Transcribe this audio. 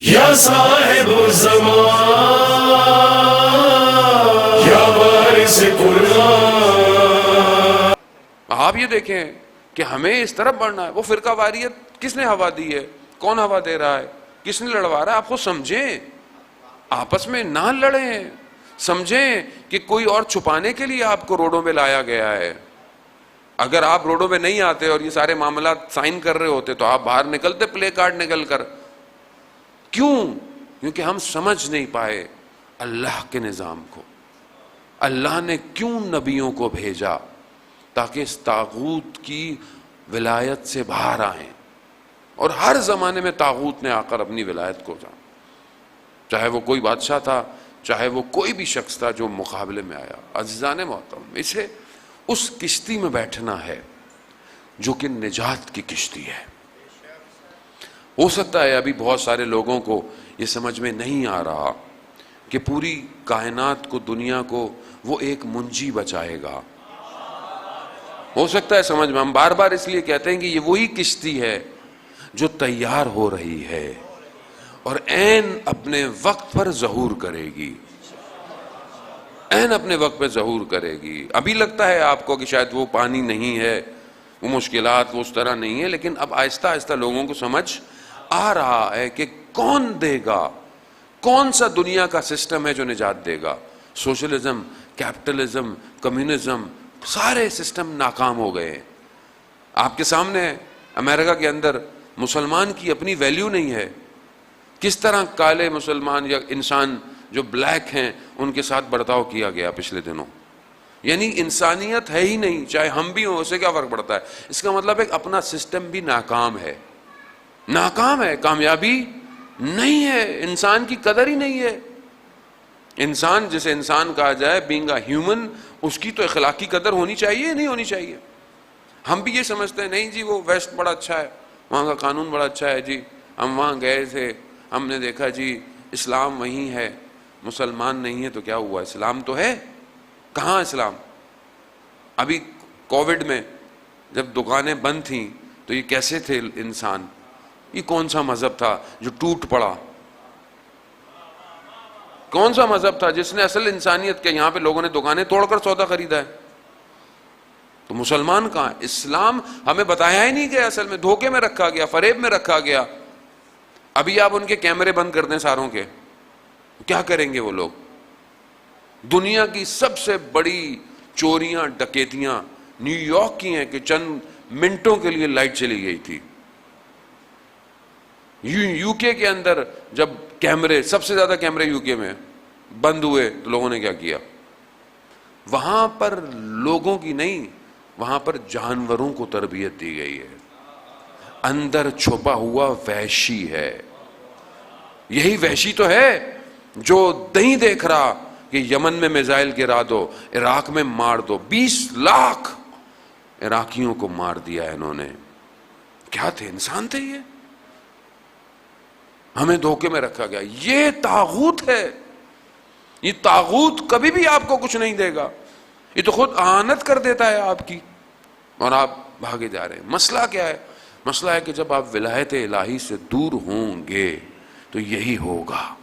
یا صاحب الزمان یا وارث قرآن. آپ یہ دیکھیں کہ ہمیں اس طرف بڑھنا ہے. وہ فرقہ واریت کس نے ہوا دی ہے؟ کون ہوا دے رہا ہے؟ کس نے لڑوا رہا ہے؟ آپ خود سمجھیں، آپس میں نہ لڑیں. سمجھیں کہ کوئی اور چھپانے کے لیے آپ کو روڈوں پہ لایا گیا ہے. اگر آپ روڈوں پہ نہیں آتے اور یہ سارے معاملات سائن کر رہے ہوتے تو آپ باہر نکلتے پلے کارڈ نکل کر. کیوں؟ کیونکہ ہم سمجھ نہیں پائے اللہ کے نظام کو. اللہ نے کیوں نبیوں کو بھیجا؟ تاکہ اس طاغوت کی ولایت سے باہر آئیں. اور ہر زمانے میں طاغوت نے آ کر اپنی ولایت کو جانا، چاہے وہ کوئی بادشاہ تھا، چاہے وہ کوئی بھی شخص تھا جو مقابلے میں آیا. عزیزان محترم، اسے اس کشتی میں بیٹھنا ہے جو کہ نجات کی کشتی ہے. ہو سکتا ہے ابھی بہت سارے لوگوں کو یہ سمجھ میں نہیں آ رہا کہ پوری کائنات کو، دنیا کو وہ ایک منجی بچائے گا. ہو سکتا ہے سمجھ میں، ہم بار بار اس لیے کہتے ہیں کہ یہ وہی کشتی ہے جو تیار ہو رہی ہے اور عین اپنے وقت پر ظہور کرے گی. عین اپنے وقت پہ ظہور کرے گی. ابھی لگتا ہے آپ کو کہ شاید وہ پانی نہیں ہے، وہ مشکلات وہ اس طرح نہیں ہے، لیکن اب آہستہ آہستہ لوگوں کو سمجھ آ رہا ہے کہ کون دے گا، کون سا دنیا کا سسٹم ہے جو نجات دے گا. سوشلزم، کیپٹلزم، کمیونزم، سارے سسٹم ناکام ہو گئے. آپ کے سامنے امریکہ کے اندر مسلمان کی اپنی ویلیو نہیں ہے. کس طرح کالے مسلمان یا انسان جو بلیک ہیں ان کے ساتھ برتاؤ کیا گیا پچھلے دنوں. یعنی انسانیت ہے ہی نہیں. چاہے ہم بھی ہوں، اسے کیا فرق پڑتا ہے؟ اس کا مطلب ہے کہ اپنا سسٹم بھی ناکام ہے. ناکام ہے، کامیابی نہیں ہے. انسان کی قدر ہی نہیں ہے. انسان جسے انسان کہا جائے، بینگ اے ہیومن، اس کی تو اخلاقی قدر ہونی چاہیے، نہیں ہونی چاہیے. ہم بھی یہ سمجھتے ہیں نہیں جی وہ ویسٹ بڑا اچھا ہے، وہاں کا قانون بڑا اچھا ہے جی، ہم وہاں گئے تھے، ہم نے دیکھا جی اسلام وہیں ہے، مسلمان نہیں ہے تو کیا ہوا، اسلام تو ہے. کہاں اسلام؟ ابھی کووڈ میں جب دکانیں بند تھیں تو یہ کیسے تھے انسان؟ یہ کون سا مذہب تھا جو ٹوٹ پڑا؟ کون سا مذہب تھا جس نے اصل انسانیت کے، یہاں پہ لوگوں نے دکانیں توڑ کر سودا خریدا ہے. تو مسلمان کہاں؟ اسلام ہمیں بتایا ہی نہیں گیا، اصل میں دھوکے میں رکھا گیا، فریب میں رکھا گیا. ابھی آپ ان کے کیمرے بند کر دیں ساروں کے، کیا کریں گے وہ لوگ؟ دنیا کی سب سے بڑی چوریاں، ڈکیتیاں نیو یارک کی ہیں کہ چند منٹوں کے لیے لائٹ چلی گئی تھی. یو کے کے اندر جب کیمرے، سب سے زیادہ کیمرے یو کے میں بند ہوئے تو لوگوں نے کیا کیا؟ وہاں پر لوگوں کی نہیں، وہاں پر جانوروں کو تربیت دی گئی ہے. اندر چھپا ہوا وحشی ہے. یہی وحشی تو ہے جو نہیں دیکھ رہا کہ یمن میں میزائل گرا دو، عراق میں مار دو. 20 لاکھ عراقیوں کو مار دیا ہے انہوں نے. کیا تھے؟ انسان تھے یہ. ہمیں دھوکے میں رکھا گیا. یہ طاغوت ہے. یہ طاغوت کبھی بھی آپ کو کچھ نہیں دے گا. یہ تو خود اعانت کر دیتا ہے آپ کی اور آپ بھاگے جا رہے ہیں. مسئلہ کیا ہے؟ مسئلہ ہے کہ جب آپ ولایت الہی سے دور ہوں گے تو یہی ہوگا.